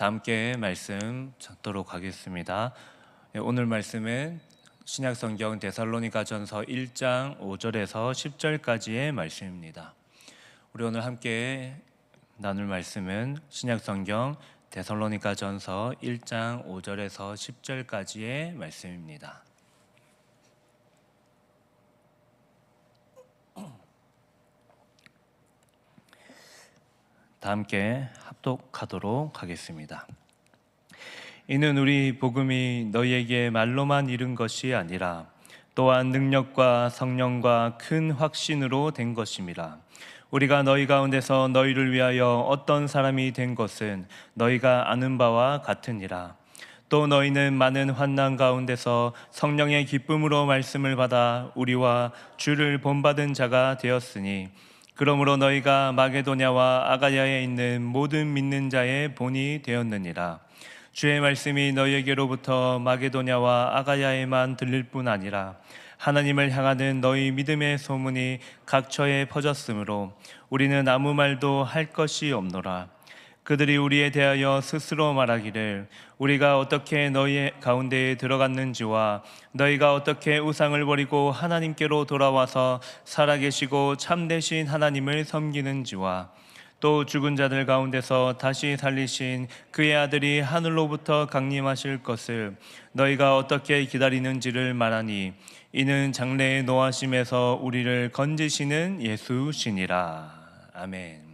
다 함께 말씀 찾도록 하겠습니다. 오늘 말씀은 신약성경 데살로니가전서 1장 5절에서 10절까지의 말씀입니다. 우리 오늘 함께 나눌 말씀은 신약성경 데살로니가전서 1장 5절에서 10절까지의 말씀입니다. 다 함께 합독하도록 하겠습니다. 이는 우리 복음이 너희에게 말로만 이른 것이 아니라 또한 능력과 성령과 큰 확신으로 된 것임이라. 우리가 너희 가운데서 너희를 위하여 어떤 사람이 된 것은 너희가 아는 바와 같으니라. 또 너희는 많은 환난 가운데서 성령의 기쁨으로 말씀을 받아 우리와 주를 본받은 자가 되었으니, 그러므로 너희가 마게도냐와 아가야에 있는 모든 믿는 자의 본이 되었느니라. 주의 말씀이 너희에게로부터 마게도냐와 아가야에만 들릴 뿐 아니라 하나님을 향하는 너희 믿음의 소문이 각처에 퍼졌으므로 우리는 아무 말도 할 것이 없노라. 그들이 우리에 대하여 스스로 말하기를 우리가 어떻게 너희 가운데에 들어갔는지와 너희가 어떻게 우상을 버리고 하나님께로 돌아와서 살아계시고 참되신 하나님을 섬기는지와 또 죽은 자들 가운데서 다시 살리신 그의 아들이 하늘로부터 강림하실 것을 너희가 어떻게 기다리는지를 말하니, 이는 장래의 노하심에서 우리를 건지시는 예수시니라. 아멘.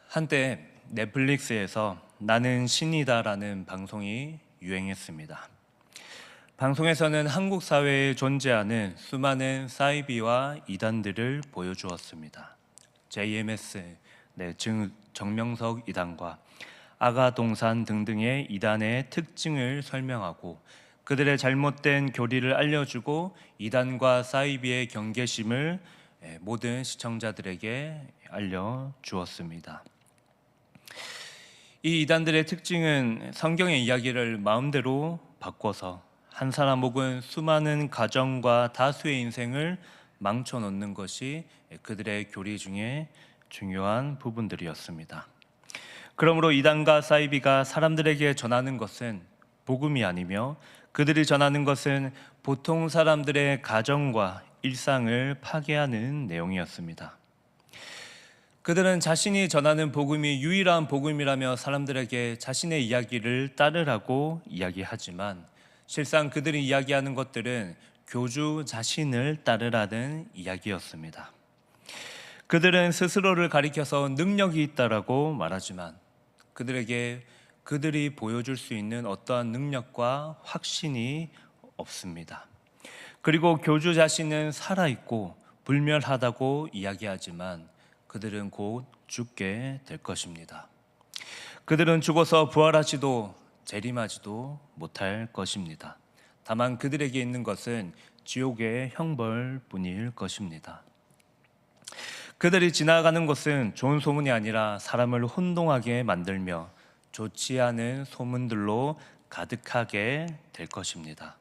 한때 넷플릭스에서 나는 신이다라는 방송이 유행했습니다. 방송에서는 한국 사회에 존재하는 수많은 사이비와 이단들을 보여주었습니다. JMS, 정명석 이단과 아가동산 등등의 이단의 특징을 설명하고 그들의 잘못된 교리를 알려주고 이단과 사이비의 경계심을 모든 시청자들에게 알려주었습니다. 이 이단들의 특징은 성경의 이야기를 마음대로 바꿔서 한 사람 혹은 수많은 가정과 다수의 인생을 망쳐놓는 것이 그들의 교리 중에 중요한 부분들이었습니다. 그러므로 이단과 사이비가 사람들에게 전하는 것은 복음이 아니며 그들이 전하는 것은 보통 사람들의 가정과 일상을 파괴하는 내용이었습니다. 그들은 자신이 전하는 복음이 유일한 복음이라며 사람들에게 자신의 이야기를 따르라고 이야기하지만 실상 그들이 이야기하는 것들은 교주 자신을 따르라는 이야기였습니다. 그들은 스스로를 가리켜서 능력이 있다라고 말하지만 그들에게 그들이 보여줄 수 있는 어떠한 능력과 확신이 없습니다. 그리고 교주 자신은 살아있고 불멸하다고 이야기하지만 그들은 곧 죽게 될 것입니다. 그들은 죽어서 부활하지도 재림하지도 못할 것입니다. 다만 그들에게 있는 것은 지옥의 형벌뿐일 것입니다. 그들이 지나가는 곳은 좋은 소문이 아니라 사람을 혼동하게 만들며 좋지 않은 소문들로 가득하게 될 것입니다.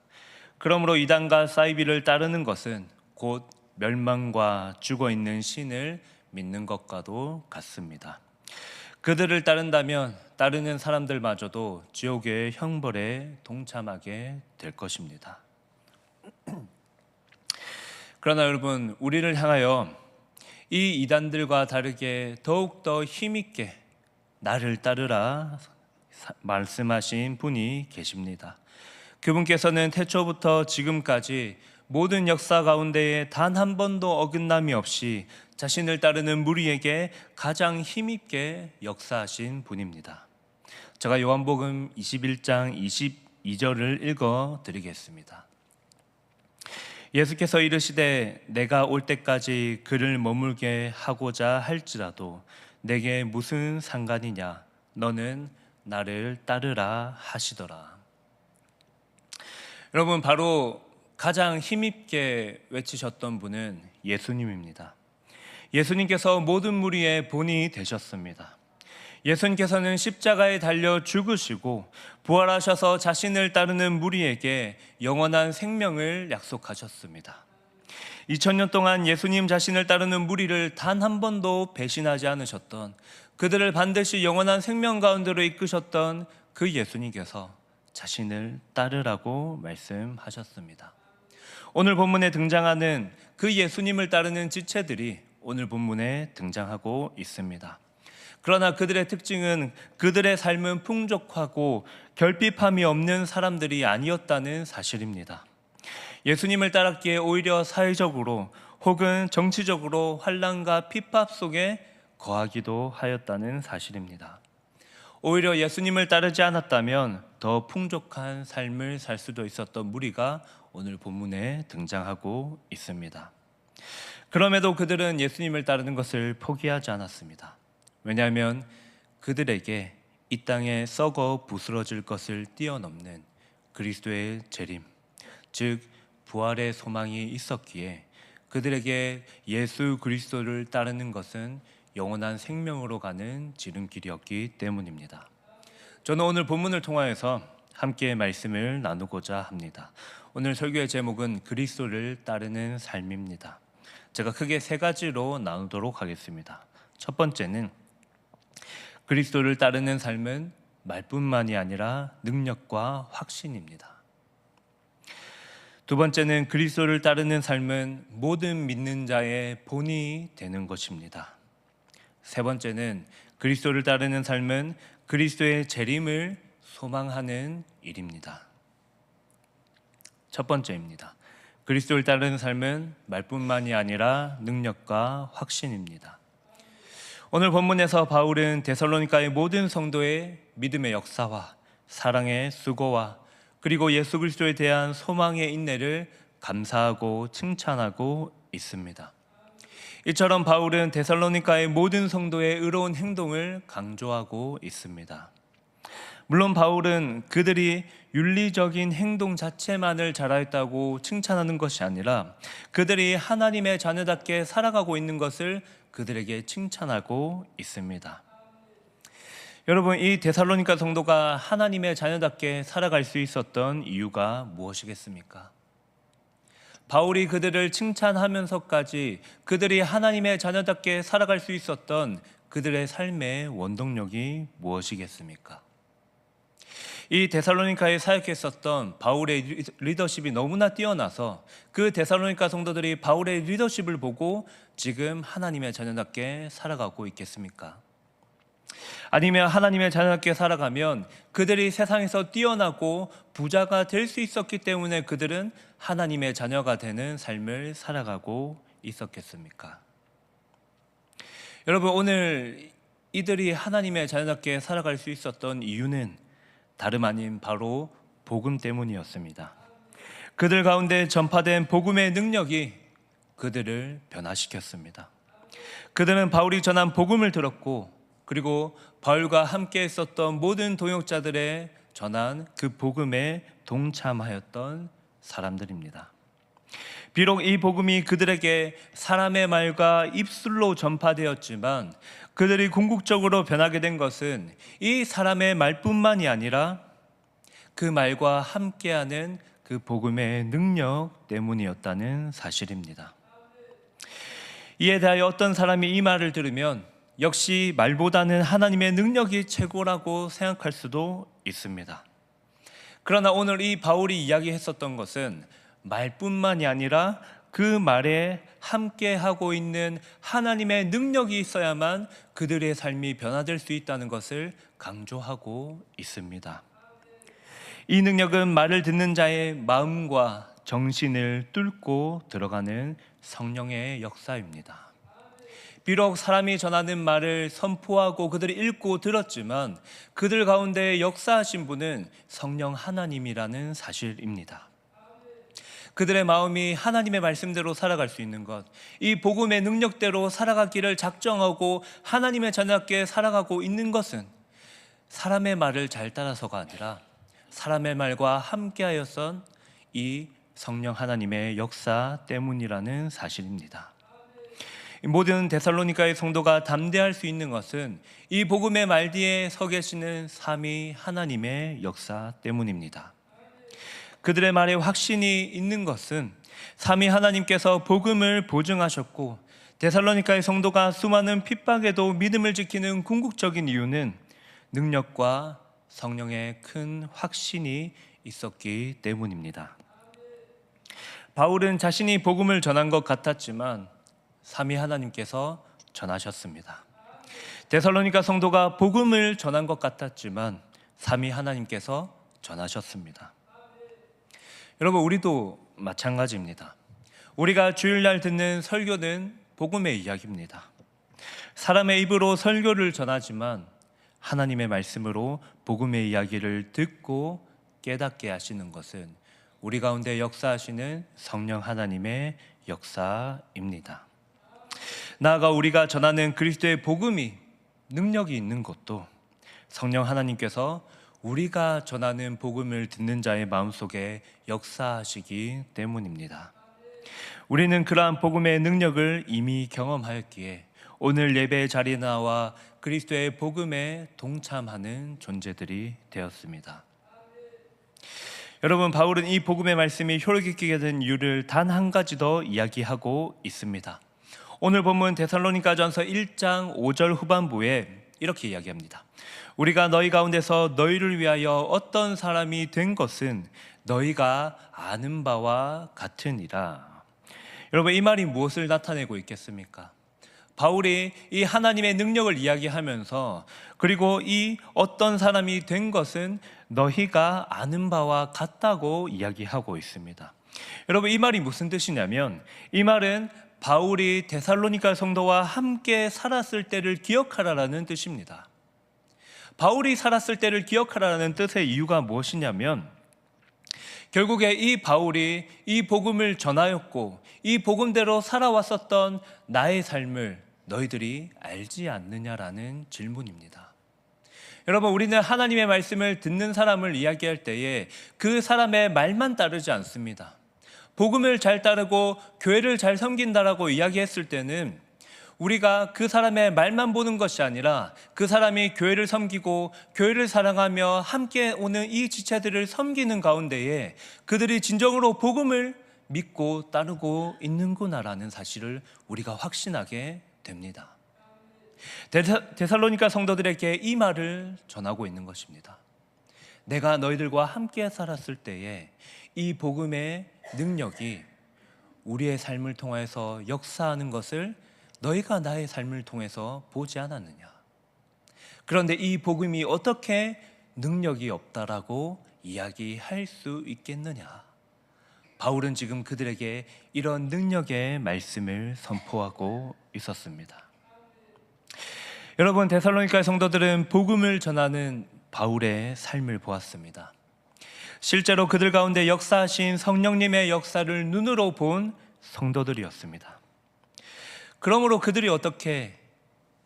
그러므로 이단과 사이비를 따르는 것은 곧 멸망과 죽어있는 신을 믿는 것과도 같습니다. 그들을 따른다면 따르는 사람들마저도 지옥의 형벌에 동참하게 될 것입니다. 그러나 여러분, 우리를 향하여 이 이단들과 다르게 더욱더 힘있게 나를 따르라 말씀하신 분이 계십니다. 그분께서는 태초부터 지금까지 모든 역사 가운데에 단 한 번도 어긋남이 없이 자신을 따르는 무리에게 가장 힘있게 역사하신 분입니다. 제가 요한복음 21장 22절을 읽어 드리겠습니다. 예수께서 이르시되 내가 올 때까지 그를 머물게 하고자 할지라도 내게 무슨 상관이냐, 너는 나를 따르라 하시더라. 여러분, 바로 가장 힘있게 외치셨던 분은 예수님입니다. 예수님께서 모든 무리의 본이 되셨습니다. 예수님께서는 십자가에 달려 죽으시고 부활하셔서 자신을 따르는 무리에게 영원한 생명을 약속하셨습니다. 2000년 동안 예수님 자신을 따르는 무리를 단 한 번도 배신하지 않으셨던, 그들을 반드시 영원한 생명 가운데로 이끄셨던 그 예수님께서 자신을 따르라고 말씀하셨습니다. 오늘 본문에 등장하는 그 예수님을 따르는 지체들이 오늘 본문에 등장하고 있습니다. 그러나 그들의 특징은 그들의 삶은 풍족하고 결핍함이 없는 사람들이 아니었다는 사실입니다. 예수님을 따랐기에 오히려 사회적으로 혹은 정치적으로 환난과 핍박 속에 거하기도 하였다는 사실입니다. 오히려 예수님을 따르지 않았다면 더 풍족한 삶을 살 수도 있었던 무리가 오늘 본문에 등장하고 있습니다. 그럼에도 그들은 예수님을 따르는 것을 포기하지 않았습니다. 왜냐하면 그들에게 이 땅에 썩어 부스러질 것을 뛰어넘는 그리스도의 재림, 즉 부활의 소망이 있었기에 그들에게 예수 그리스도를 따르는 것은 영원한 생명으로 가는 지름길이었기 때문입니다. 저는 오늘 본문을 통하여서 함께 말씀을 나누고자 합니다. 오늘 설교의 제목은 그리스도를 따르는 삶입니다. 제가 크게 세 가지로 나누도록 하겠습니다. 첫 번째는 그리스도를 따르는 삶은 말뿐만이 아니라 능력과 확신입니다. 두 번째는 그리스도를 따르는 삶은 모든 믿는 자의 본이 되는 것입니다. 세 번째는 그리스도를 따르는 삶은 그리스도의 재림을 소망하는 일입니다. 첫 번째입니다. 그리스도를 따르는 삶은 말뿐만이 아니라 능력과 확신입니다. 오늘 본문에서 바울은 데살로니가의 모든 성도의 믿음의 역사와 사랑의 수고와 그리고 예수 그리스도에 대한 소망의 인내를 감사하고 칭찬하고 있습니다. 이처럼 바울은 데살로니가의 모든 성도의 의로운 행동을 강조하고 있습니다. 물론 바울은 그들이 윤리적인 행동 자체만을 잘하였다고 칭찬하는 것이 아니라 그들이 하나님의 자녀답게 살아가고 있는 것을 그들에게 칭찬하고 있습니다. 여러분, 이 데살로니가 성도가 하나님의 자녀답게 살아갈 수 있었던 이유가 무엇이겠습니까? 바울이 그들을 칭찬하면서까지 그들이 하나님의 자녀답게 살아갈 수 있었던 그들의 삶의 원동력이 무엇이겠습니까? 이 데살로니가에 사역했었던 바울의 리더십이 너무나 뛰어나서 그 데살로니가 성도들이 바울의 리더십을 보고 지금 하나님의 자녀답게 살아가고 있겠습니까? 아니면 하나님의 자녀답게 살아가면 그들이 세상에서 뛰어나고 부자가 될 수 있었기 때문에 그들은 하나님의 자녀가 되는 삶을 살아가고 있었겠습니까? 여러분, 오늘 이들이 하나님의 자녀답게 살아갈 수 있었던 이유는 다름 아닌 바로 복음 때문이었습니다. 그들 가운데 전파된 복음의 능력이 그들을 변화시켰습니다. 그들은 바울이 전한 복음을 들었고 그리고 바울과 함께 있었던 모든 동역자들의 전한 그 복음에 동참하였던 사람들입니다. 비록 이 복음이 그들에게 사람의 말과 입술로 전파되었지만 그들이 궁극적으로 변하게 된 것은 이 사람의 말뿐만이 아니라 그 말과 함께하는 그 복음의 능력 때문이었다는 사실입니다. 이에 대하여 어떤 사람이 이 말을 들으면 역시 말보다는 하나님의 능력이 최고라고 생각할 수도 있습니다. 그러나 오늘 이 바울이 이야기했었던 것은 말뿐만이 아니라 그 말에 함께하고 있는 하나님의 능력이 있어야만 그들의 삶이 변화될 수 있다는 것을 강조하고 있습니다. 이 능력은 말을 듣는 자의 마음과 정신을 뚫고 들어가는 성령의 역사입니다. 비록 사람이 전하는 말을 선포하고 그들이 읽고 들었지만 그들 가운데 역사하신 분은 성령 하나님이라는 사실입니다. 그들의 마음이 하나님의 말씀대로 살아갈 수 있는 것, 이 복음의 능력대로 살아가기를 작정하고 하나님의 자녀답게 살아가고 있는 것은 사람의 말을 잘 따라서가 아니라 사람의 말과 함께하였던 이 성령 하나님의 역사 때문이라는 사실입니다. 모든 데살로니가의 성도가 담대할 수 있는 것은 이 복음의 말 뒤에 서 계시는 삼위 하나님의 역사 때문입니다. 그들의 말에 확신이 있는 것은 삼위 하나님께서 복음을 보증하셨고 데살로니가의 성도가 수많은 핍박에도 믿음을 지키는 궁극적인 이유는 능력과 성령의 큰 확신이 있었기 때문입니다. 바울은 자신이 복음을 전한 것 같았지만 삼위 하나님께서 전하셨습니다. 데살로니가 성도가 복음을 전한 것 같았지만 삼위 하나님께서 전하셨습니다. 여러분, 우리도 마찬가지입니다. 우리가 주일날 듣는 설교는 복음의 이야기입니다. 사람의 입으로 설교를 전하지만 하나님의 말씀으로 복음의 이야기를 듣고 깨닫게 하시는 것은 우리 가운데 역사하시는 성령 하나님의 역사입니다. 나아가 우리가 전하는 그리스도의 복음이 능력이 있는 것도 성령 하나님께서 우리가 전하는 복음을 듣는 자의 마음속에 역사하시기 때문입니다. 우리는 그러한 복음의 능력을 이미 경험하였기에 오늘 예배의 자리에 나와 그리스도의 복음에 동참하는 존재들이 되었습니다. 여러분, 바울은 이 복음의 말씀이 효력 있게 된 이유를 단 한 가지 더 이야기하고 있습니다. 오늘 본문 데살로니가전서 1장 5절 후반부에 이렇게 이야기합니다. 우리가 너희 가운데서 너희를 위하여 어떤 사람이 된 것은 너희가 아는 바와 같으니라. 여러분, 이 말이 무엇을 나타내고 있겠습니까? 바울이 이 하나님의 능력을 이야기하면서 그리고 이 어떤 사람이 된 것은 너희가 아는 바와 같다고 이야기하고 있습니다. 여러분, 이 말이 무슨 뜻이냐면 이 말은 바울이 데살로니가 성도와 함께 살았을 때를 기억하라라는 뜻입니다. 바울이 살았을 때를 기억하라는 뜻의 이유가 무엇이냐면 결국에 이 바울이 이 복음을 전하였고 이 복음대로 살아왔었던 나의 삶을 너희들이 알지 않느냐라는 질문입니다. 여러분, 우리는 하나님의 말씀을 듣는 사람을 이야기할 때에 그 사람의 말만 따르지 않습니다. 복음을 잘 따르고 교회를 잘 섬긴다라고 이야기했을 때는 우리가 그 사람의 말만 보는 것이 아니라 그 사람이 교회를 섬기고 교회를 사랑하며 함께 오는 이 지체들을 섬기는 가운데에 그들이 진정으로 복음을 믿고 따르고 있는구나라는 사실을 우리가 확신하게 됩니다. 데살로니가 성도들에게 이 말을 전하고 있는 것입니다. 내가 너희들과 함께 살았을 때에 이 복음의 능력이 우리의 삶을 통해서 역사하는 것을 너희가 나의 삶을 통해서 보지 않았느냐. 그런데 이 복음이 어떻게 능력이 없다라고 이야기할 수 있겠느냐. 바울은 지금 그들에게 이런 능력의 말씀을 선포하고 있었습니다. 여러분, 데살로니가 성도들은 복음을 전하는 바울의 삶을 보았습니다. 실제로 그들 가운데 역사하신 성령님의 역사를 눈으로 본 성도들이었습니다. 그러므로 그들이 어떻게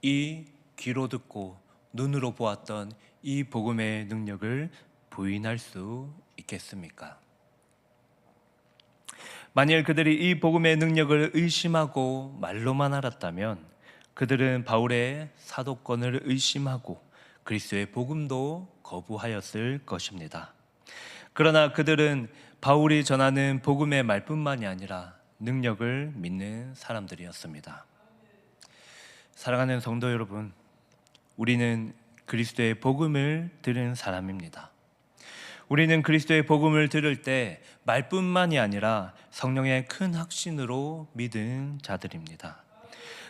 이 귀로 듣고 눈으로 보았던 이 복음의 능력을 부인할 수 있겠습니까? 만일 그들이 이 복음의 능력을 의심하고 말로만 알았다면 그들은 바울의 사도권을 의심하고 그리스도의 복음도 거부하였을 것입니다. 그러나 그들은 바울이 전하는 복음의 말뿐만이 아니라 능력을 믿는 사람들이었습니다. 사랑하는 성도 여러분, 우리는 그리스도의 복음을 들은 사람입니다. 우리는 그리스도의 복음을 들을 때 말뿐만이 아니라 성령의 큰 확신으로 믿은 자들입니다.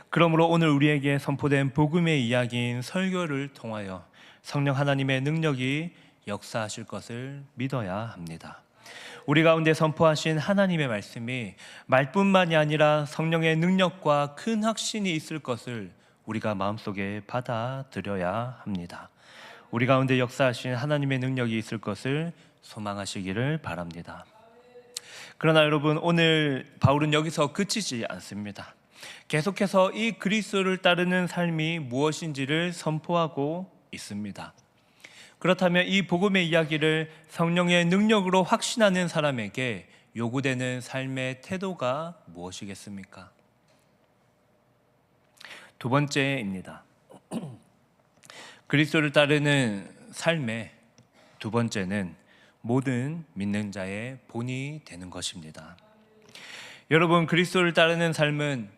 그러므로 오늘 우리에게 선포된 복음의 이야기인 설교를 통하여 성령 하나님의 능력이 역사하실 것을 믿어야 합니다. 우리 가운데 선포하신 하나님의 말씀이 말뿐만이 아니라 성령의 능력과 큰 확신이 있을 것을 우리가 마음속에 받아들여야 합니다. 우리 가운데 역사하신 하나님의 능력이 있을 것을 소망하시기를 바랍니다. 그러나 여러분, 오늘 바울은 여기서 그치지 않습니다. 계속해서 이 그리스도를 따르는 삶이 무엇인지를 선포하고 있습니다. 그렇다면 이 복음의 이야기를 성령의 능력으로 확신하는 사람에게 요구되는 삶의 태도가 무엇이겠습니까? 두 번째입니다. 그리스도를 따르는 삶의 두 번째는 모든 믿는 자의 본이 되는 것입니다. 여러분, 그리스도를 따르는 삶은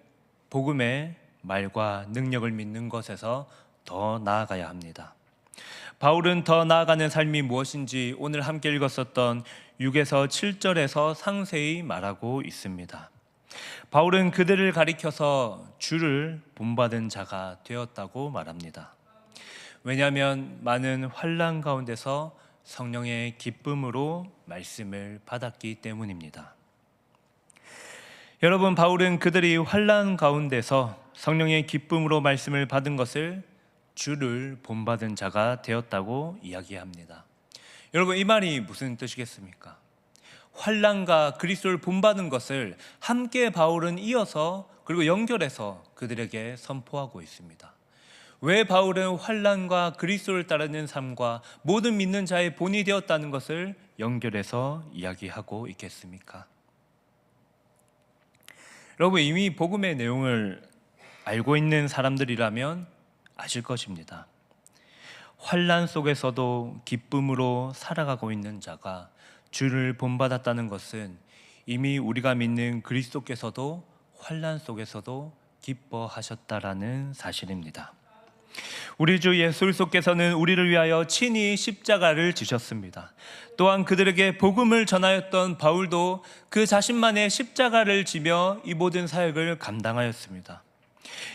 복음의 말과 능력을 믿는 것에서 더 나아가야 합니다. 바울은 더 나아가는 삶이 무엇인지 오늘 함께 읽었었던 6에서 7절에서 상세히 말하고 있습니다. 바울은 그들을 가리켜서 주를 본받은 자가 되었다고 말합니다. 왜냐하면 많은 환난 가운데서 성령의 기쁨으로 말씀을 받았기 때문입니다. 여러분, 바울은 그들이 환난 가운데서 성령의 기쁨으로 말씀을 받은 것을 주를 본받은 자가 되었다고 이야기합니다. 여러분, 이 말이 무슨 뜻이겠습니까? 환난과 그리스도를 본받은 것을 함께 바울은 이어서 그리고 연결해서 그들에게 선포하고 있습니다. 왜 바울은 환난과 그리스도를 따르는 삶과 모든 믿는 자의 본이 되었다는 것을 연결해서 이야기하고 있겠습니까? 여러분, 이미 복음의 내용을 알고 있는 사람들이라면 아실 것입니다. 환난 속에서도 기쁨으로 살아가고 있는 자가 주를 본받았다는 것은 이미 우리가 믿는 그리스도께서도 환난 속에서도 기뻐하셨다라는 사실입니다. 우리 주 예수 그리스도께서는 우리를 위하여 친히 십자가를 지셨습니다. 또한 그들에게 복음을 전하였던 바울도 그 자신만의 십자가를 지며 이 모든 사역을 감당하였습니다.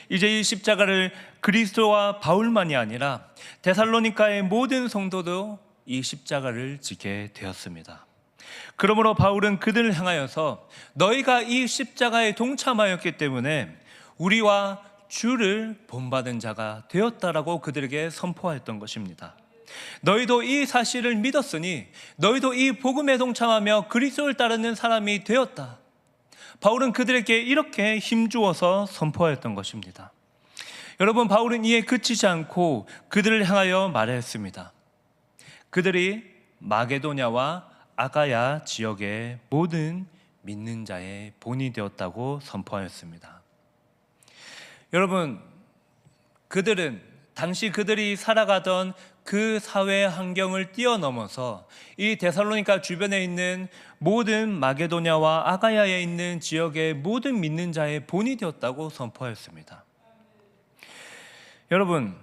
이제 이 십자가를 그리스도와 바울만이 아니라 데살로니가의 모든 성도도 이 십자가를 지게 되었습니다. 그러므로 바울은 그들을 향하여서 너희가 이 십자가에 동참하였기 때문에 우리와 주를 본받은 자가 되었다라고 그들에게 선포하였던 것입니다. 너희도 이 사실을 믿었으니 너희도 이 복음에 동참하며 그리스도를 따르는 사람이 되었다. 바울은 그들에게 이렇게 힘주어서 선포하였던 것입니다. 여러분, 바울은 이에 그치지 않고 그들을 향하여 말했습니다. 그들이 마게도냐와 아가야 지역의 모든 믿는 자의 본이 되었다고 선포하였습니다. 여러분, 그들은 당시 그들이 살아가던 그 사회 환경을 뛰어넘어서 이 데살로니가 주변에 있는 모든 마게도냐와 아가야에 있는 지역의 모든 믿는 자의 본이 되었다고 선포하였습니다. 여러분,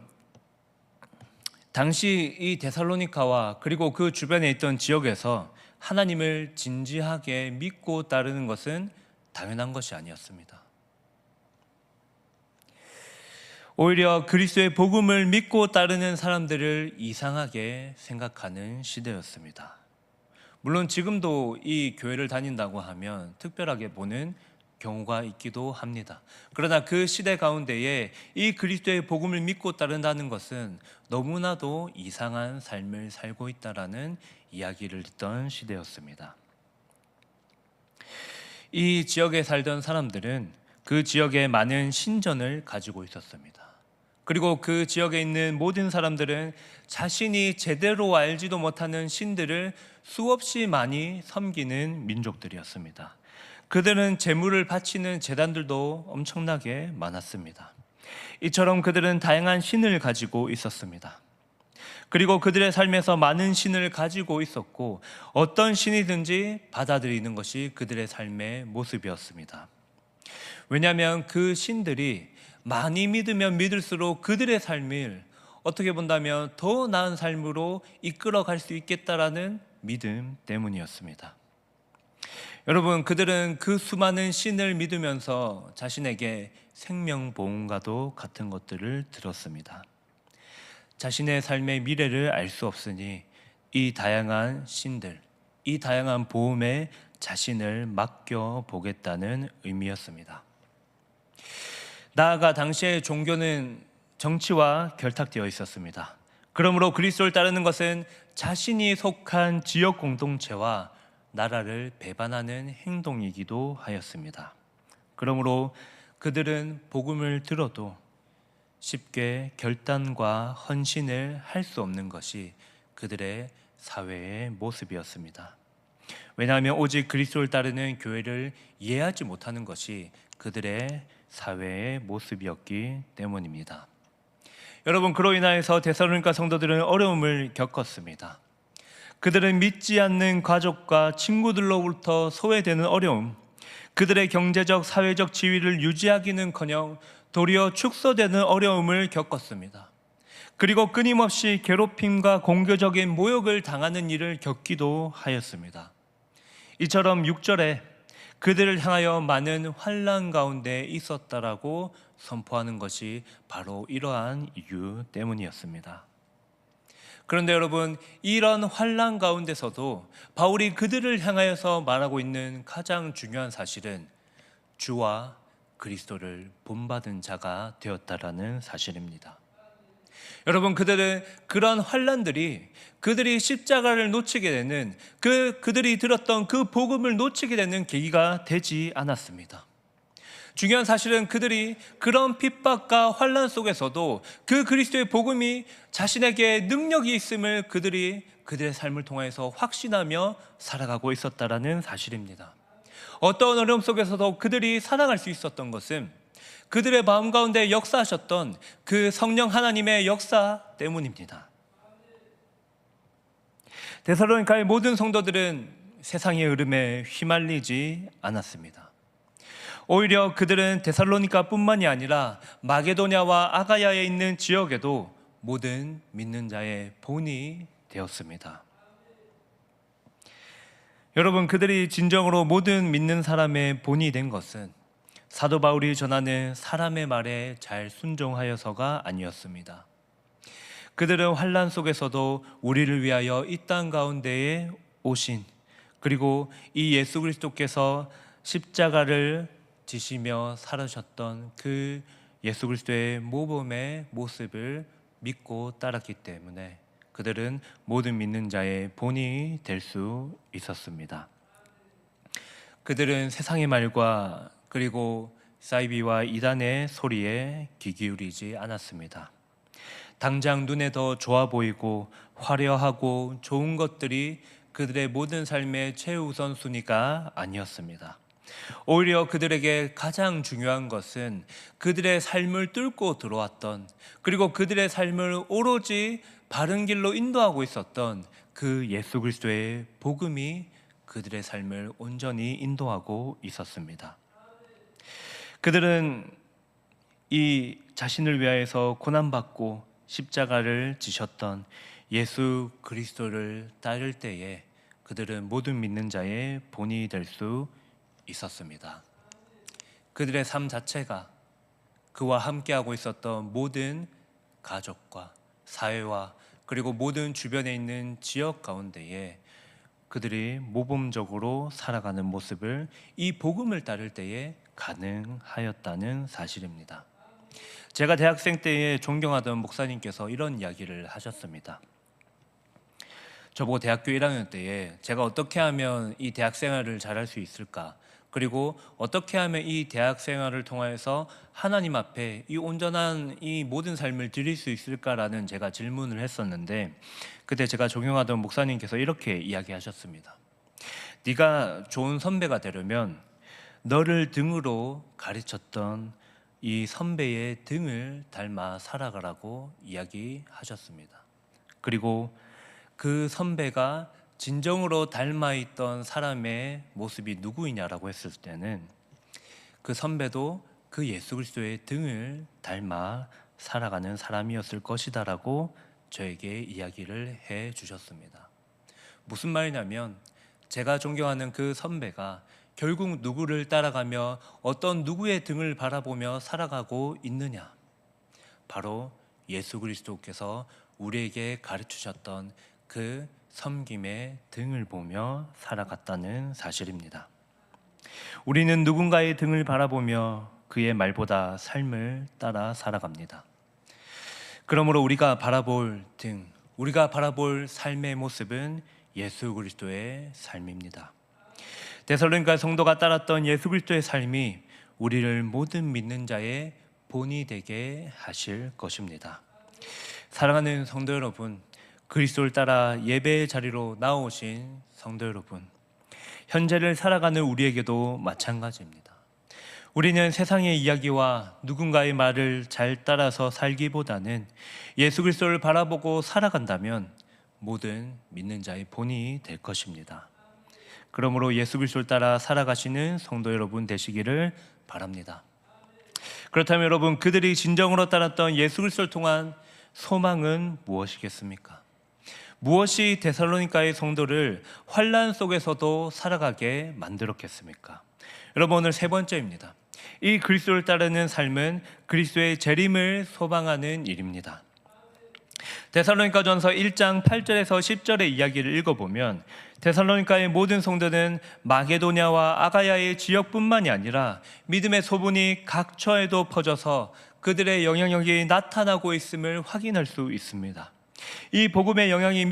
당시 이 데살로니가와 그리고 그 주변에 있던 지역에서 하나님을 진지하게 믿고 따르는 것은 당연한 것이 아니었습니다. 오히려 그리스도의 복음을 믿고 따르는 사람들을 이상하게 생각하는 시대였습니다. 물론 지금도 이 교회를 다닌다고 하면 특별하게 보는 경우가 있기도 합니다. 그러나 그 시대 가운데에 이 그리스도의 복음을 믿고 따른다는 것은 너무나도 이상한 삶을 살고 있다라는 이야기를 듣던 시대였습니다. 이 지역에 살던 사람들은 그 지역에 많은 신전을 가지고 있었습니다. 그리고 그 지역에 있는 모든 사람들은 자신이 제대로 알지도 못하는 신들을 수없이 많이 섬기는 민족들이었습니다. 그들은 제물을 바치는 제단들도 엄청나게 많았습니다. 이처럼 그들은 다양한 신을 가지고 있었습니다. 그리고 그들의 삶에서 많은 신을 가지고 있었고 어떤 신이든지 받아들이는 것이 그들의 삶의 모습이었습니다. 왜냐하면 그 신들이 많이 믿으면 믿을수록 그들의 삶을 어떻게 본다면 더 나은 삶으로 이끌어갈 수 있겠다라는 믿음 때문이었습니다. 여러분, 그들은 그 수많은 신을 믿으면서 자신에게 생명보험과도 같은 것들을 들었습니다. 자신의 삶의 미래를 알 수 없으니 이 다양한 신들, 이 다양한 보험에 자신을 맡겨보겠다는 의미였습니다. 나아가 당시의 종교는 정치와 결탁되어 있었습니다. 그러므로 그리스도를 따르는 것은 자신이 속한 지역 공동체와 나라를 배반하는 행동이기도 하였습니다. 그러므로 그들은 복음을 들어도 쉽게 결단과 헌신을 할 수 없는 것이 그들의 사회의 모습이었습니다. 왜냐하면 오직 그리스도를 따르는 교회를 이해하지 못하는 것이 그들의 사회의 모습이었기 때문입니다. 여러분, 그로 인하여서 데살로니가 성도들은 어려움을 겪었습니다. 그들은 믿지 않는 가족과 친구들로부터 소외되는 어려움, 그들의 경제적, 사회적 지위를 유지하기는커녕 도리어 축소되는 어려움을 겪었습니다. 그리고 끊임없이 괴롭힘과 공개적인 모욕을 당하는 일을 겪기도 하였습니다. 이처럼 6절에 그들을 향하여 많은 환난 가운데 있었다라고 선포하는 것이 바로 이러한 이유 때문이었습니다. 그런데 여러분, 이런 환난 가운데서도 바울이 그들을 향하여서 말하고 있는 가장 중요한 사실은 주와 그리스도를 본받은 자가 되었다라는 사실입니다. 여러분, 그들은 그런 환난들이 그들이 십자가를 놓치게 되는 그들이 들었던 그 복음을 놓치게 되는 계기가 되지 않았습니다. 중요한 사실은 그들이 그런 핍박과 환난 속에서도 그 그리스도의 복음이 자신에게 능력이 있음을 그들의 삶을 통해서 확신하며 살아가고 있었다라는 사실입니다. 어떤 어려움 속에서도 그들이 살아갈 수 있었던 것은 그들의 마음 가운데 역사하셨던 그 성령 하나님의 역사 때문입니다. 데살로니가의 모든 성도들은 세상의 흐름에 휘말리지 않았습니다. 오히려 그들은 데살로니가뿐만이 아니라 마게도냐와 아가야에 있는 지역에도 모든 믿는 자의 본이 되었습니다. 여러분, 그들이 진정으로 모든 믿는 사람의 본이 된 것은 사도 바울이 전하는 사람의 말에 잘 순종하여서가 아니었습니다. 그들은 환난 속에서도 우리를 위하여 이 땅 가운데에 오신, 그리고 이 예수 그리스도께서 십자가를 지시며 살으셨던 그 예수 그리스도의 모범의 모습을 믿고 따랐기 때문에 그들은 모든 믿는 자의 본이 될 수 있었습니다. 그들은 세상의 말과 그리고 사이비와 이단의 소리에 귀 기울이지 않았습니다. 당장 눈에 더 좋아 보이고 화려하고 좋은 것들이 그들의 모든 삶의 최우선순위가 아니었습니다. 오히려 그들에게 가장 중요한 것은 그들의 삶을 뚫고 들어왔던, 그리고 그들의 삶을 오로지 바른 길로 인도하고 있었던 그 예수 그리스도의 복음이 그들의 삶을 온전히 인도하고 있었습니다. 그들은 이 자신을 위하여서 고난받고 십자가를 지셨던 예수 그리스도를 따를 때에 그들은 모든 믿는 자의 본이 될 수 있었습니다. 그들의 삶 자체가 그와 함께하고 있었던 모든 가족과 사회와 그리고 모든 주변에 있는 지역 가운데에 그들이 모범적으로 살아가는 모습을 이 복음을 따를 때에 가능하였다는 사실입니다. 제가 대학생 때에 존경하던 목사님께서 이런 이야기를 하셨습니다. 저보고 대학교 1학년 때에 제가 어떻게 하면 이 대학 생활을 잘할 수 있을까, 그리고 어떻게 하면 이 대학 생활을 통해서 하나님 앞에 이 온전한 이 모든 삶을 드릴 수 있을까라는 제가 질문을 했었는데, 그때 제가 존경하던 목사님께서 이렇게 이야기하셨습니다. 네가 좋은 선배가 되려면 너를 등으로 가르쳤던 이 선배의 등을 닮아 살아가라고 이야기하셨습니다. 그리고 그 선배가 진정으로 닮아있던 사람의 모습이 누구이냐라고 했을 때는 그 선배도 그 예수 그리스도의 등을 닮아 살아가는 사람이었을 것이다라고 저에게 이야기를 해 주셨습니다. 무슨 말이냐면 제가 존경하는 그 선배가 결국 누구를 따라가며 어떤 누구의 등을 바라보며 살아가고 있느냐, 바로 예수 그리스도께서 우리에게 가르치셨던 그 섬김의 등을 보며 살아갔다는 사실입니다. 우리는 누군가의 등을 바라보며 그의 말보다 삶을 따라 살아갑니다. 그러므로 우리가 바라볼 등, 우리가 바라볼 삶의 모습은 예수 그리스도의 삶입니다. 데살로니가 성도가 따랐던 예수 그리스도의 삶이 우리를 모든 믿는 자의 본이 되게 하실 것입니다. 사랑하는 성도 여러분, 그리스도를 따라 예배의 자리로 나오신 성도 여러분, 현재를 살아가는 우리에게도 마찬가지입니다. 우리는 세상의 이야기와 누군가의 말을 잘 따라서 살기보다는 예수 그리스도를 바라보고 살아간다면 모든 믿는 자의 본이 될 것입니다. 그러므로 예수 그리스도를 따라 살아가시는 성도 여러분 되시기를 바랍니다. 그렇다면 여러분, 그들이 진정으로 따랐던 예수 그리스도를 통한 소망은 무엇이겠습니까? 무엇이 데살로니가의 성도를 환난 속에서도 살아가게 만들었겠습니까? 여러분, 오늘 세 번째입니다. 이 그리스도를 따르는 삶은 그리스도의 재림을 소망하는 일입니다. 데살로니가전서 1장 8절에서 10절의 이야기를 읽어보면 데살로니가의 모든 성도는 마게도냐와 아가야의 지역뿐만이 아니라 믿음의 소문이 각 처에도 퍼져서 그들의 영향력이 나타나고 있음을 확인할 수 있습니다. 이 복음의 영향이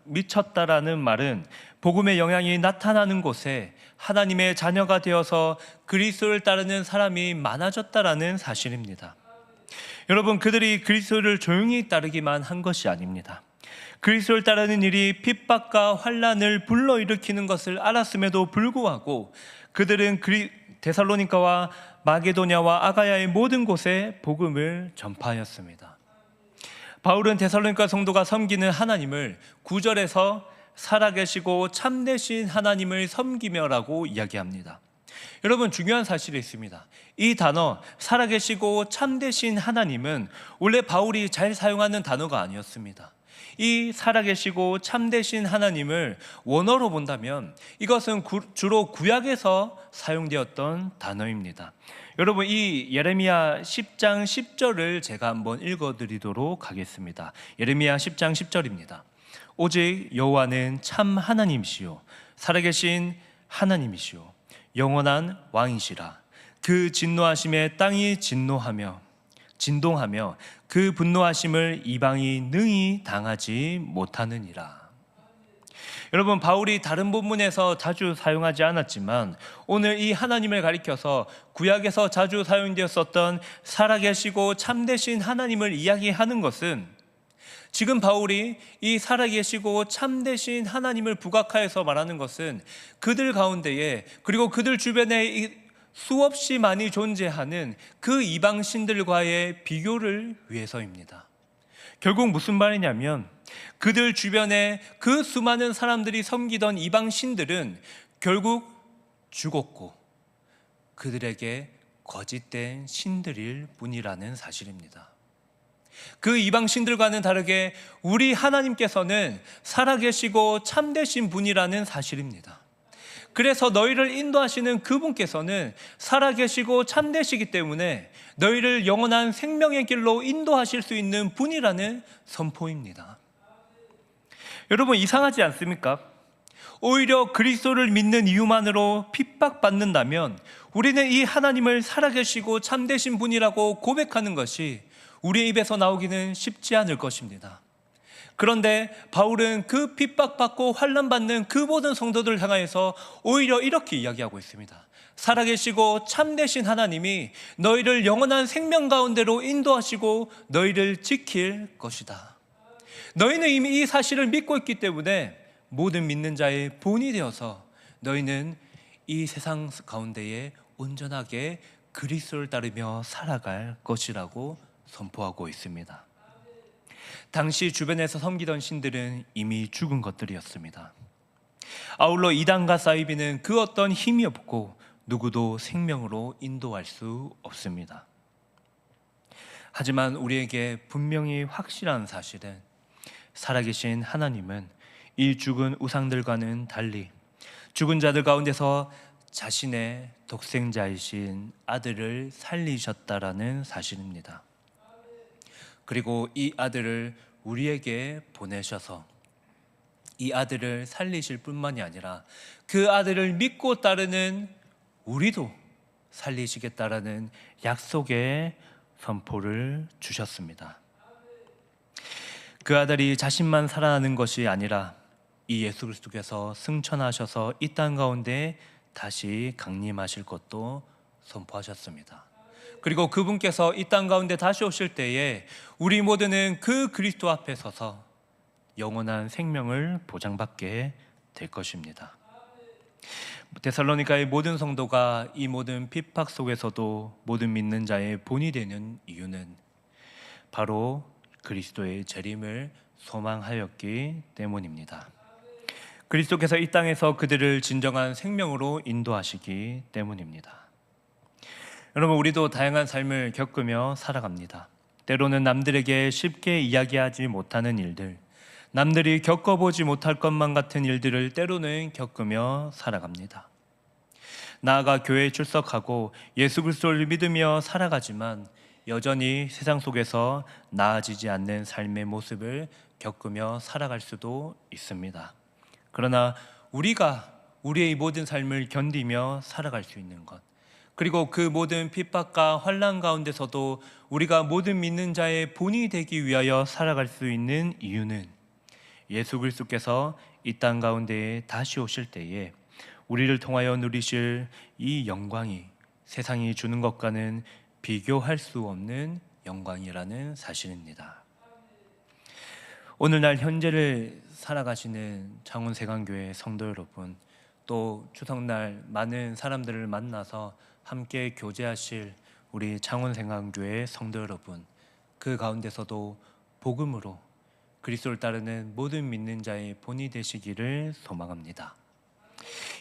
미쳤다라는 말은 복음의 영향이 나타나는 곳에 하나님의 자녀가 되어서 그리스도를 따르는 사람이 많아졌다라는 사실입니다. 여러분, 그들이 그리스도를 조용히 따르기만 한 것이 아닙니다. 그리스도를 따르는 일이 핍박과 환난을 불러일으키는 것을 알았음에도 불구하고 그들은 데살로니가와 마게도냐와 아가야의 모든 곳에 복음을 전파하였습니다. 바울은 데살로니가 성도가 섬기는 하나님을 9절에서 살아계시고 참되신 하나님을 섬기며라고 이야기합니다. 여러분, 중요한 사실이 있습니다. 이 단어 살아계시고 참되신 하나님은 원래 바울이 잘 사용하는 단어가 아니었습니다. 이 살아계시고 참되신 하나님을 원어로 본다면 이것은 주로 구약에서 사용되었던 단어입니다. 여러분, 이 예레미야 10장 10절을 제가 한번 읽어드리도록 하겠습니다. 예레미야 10장 10절입니다. 오직 여호와는 참 하나님이시요 살아계신 하나님이시요 영원한 왕이시라. 그 진노하심에 땅이 진동하며 그 분노하심을 이방이 능히 당하지 못하느니라. 여러분, 바울이 다른 본문에서 자주 사용하지 않았지만 오늘 이 하나님을 가리켜서 구약에서 자주 사용되었었던 살아계시고 참되신 하나님을 이야기하는 것은 지금 바울이 이 살아계시고 참되신 하나님을 부각하여서 말하는 것은 그들 가운데에 그리고 그들 주변에 수없이 많이 존재하는 그 이방신들과의 비교를 위해서입니다. 결국 무슨 말이냐면 그들 주변에 그 수많은 사람들이 섬기던 이방신들은 결국 죽었고 그들에게 거짓된 신들일 뿐이라는 사실입니다. 그 이방신들과는 다르게 우리 하나님께서는 살아계시고 참되신 분이라는 사실입니다. 그래서 너희를 인도하시는 그분께서는 살아계시고 참되시기 때문에 너희를 영원한 생명의 길로 인도하실 수 있는 분이라는 선포입니다. 여러분, 이상하지 않습니까? 오히려 그리스도를 믿는 이유만으로 핍박받는다면 우리는 이 하나님을 살아계시고 참되신 분이라고 고백하는 것이 우리의 입에서 나오기는 쉽지 않을 것입니다. 그런데 바울은 그 핍박받고 환난받는 그 모든 성도들을 향하여서 오히려 이렇게 이야기하고 있습니다. 살아계시고 참되신 하나님이 너희를 영원한 생명 가운데로 인도하시고 너희를 지킬 것이다. 너희는 이미 이 사실을 믿고 있기 때문에 모든 믿는 자의 본이 되어서 너희는 이 세상 가운데에 온전하게 그리스도를 따르며 살아갈 것이라고 선포하고 있습니다. 당시 주변에서 섬기던 신들은 이미 죽은 것들이었습니다. 아울러 이단과 사이비는 그 어떤 힘이 없고 누구도 생명으로 인도할 수 없습니다. 하지만 우리에게 분명히 확실한 사실은 살아계신 하나님은 이 죽은 우상들과는 달리 죽은 자들 가운데서 자신의 독생자이신 아들을 살리셨다라는 사실입니다. 그리고 이 아들을 우리에게 보내셔서 이 아들을 살리실 뿐만이 아니라 그 아들을 믿고 따르는 우리도 살리시겠다라는 약속의 선포를 주셨습니다. 그 아들이 자신만 살아나는 것이 아니라 이 예수 그리스도께서 승천하셔서 이 땅 가운데 다시 강림하실 것도 선포하셨습니다. 그리고 그분께서 이 땅 가운데 다시 오실 때에 우리 모두는 그 그리스도 앞에 서서 영원한 생명을 보장받게 될 것입니다. 데살로니가의 모든 성도가 이 모든 핍박 속에서도 모든 믿는 자의 본이 되는 이유는 바로 그리스도의 재림을 소망하였기 때문입니다. 그리스도께서 이 땅에서 그들을 진정한 생명으로 인도하시기 때문입니다. 여러분, 우리도 다양한 삶을 겪으며 살아갑니다. 때로는 남들에게 쉽게 이야기하지 못하는 일들, 남들이 겪어보지 못할 것만 같은 일들을 때로는 겪으며 살아갑니다. 나아가 교회에 출석하고 예수 그리스도를 믿으며 살아가지만 여전히 세상 속에서 나아지지 않는 삶의 모습을 겪으며 살아갈 수도 있습니다. 그러나 우리가 우리의 모든 삶을 견디며 살아갈 수 있는 것, 그리고 그 모든 핍박과 환난 가운데서도 우리가 모든 믿는 자의 본이 되기 위하여 살아갈 수 있는 이유는 예수 그리스도께서 이 땅 가운데에 다시 오실 때에 우리를 통하여 누리실 이 영광이 세상이 주는 것과는 비교할 수 없는 영광이라는 사실입니다. 오늘날 현재를 살아가시는 창원세강교회 성도 여러분, 또 추석날 많은 사람들을 만나서 함께 교제하실 우리 창원세강교회 성도 여러분, 그 가운데서도 복음으로 그리스도를 따르는 모든 믿는 자의 본이 되시기를 소망합니다.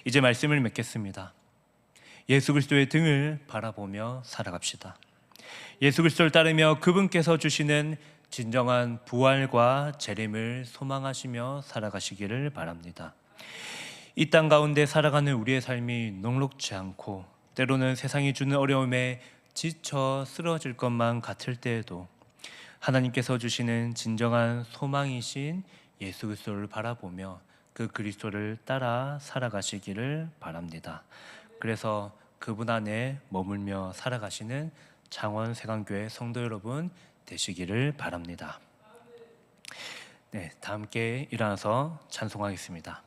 이제 말씀을 맺겠습니다. 예수 그리스도의 등을 바라보며 살아갑시다. 예수 그리스도를 따르며 그분께서 주시는 진정한 부활과 재림을 소망하시며 살아가시기를 바랍니다. 이 땅 가운데 살아가는 우리의 삶이 녹록지 않고 때로는 세상이 주는 어려움에 지쳐 쓰러질 것만 같을 때에도 하나님께서 주시는 진정한 소망이신 예수 그리스도를 바라보며 그 그리스도를 따라 살아가시기를 바랍니다. 그래서 그분 안에 머물며 살아가시는 창원세강교회 성도 여러분 되시기를 바랍니다. 네, 다 함께 일어나서 찬송하겠습니다.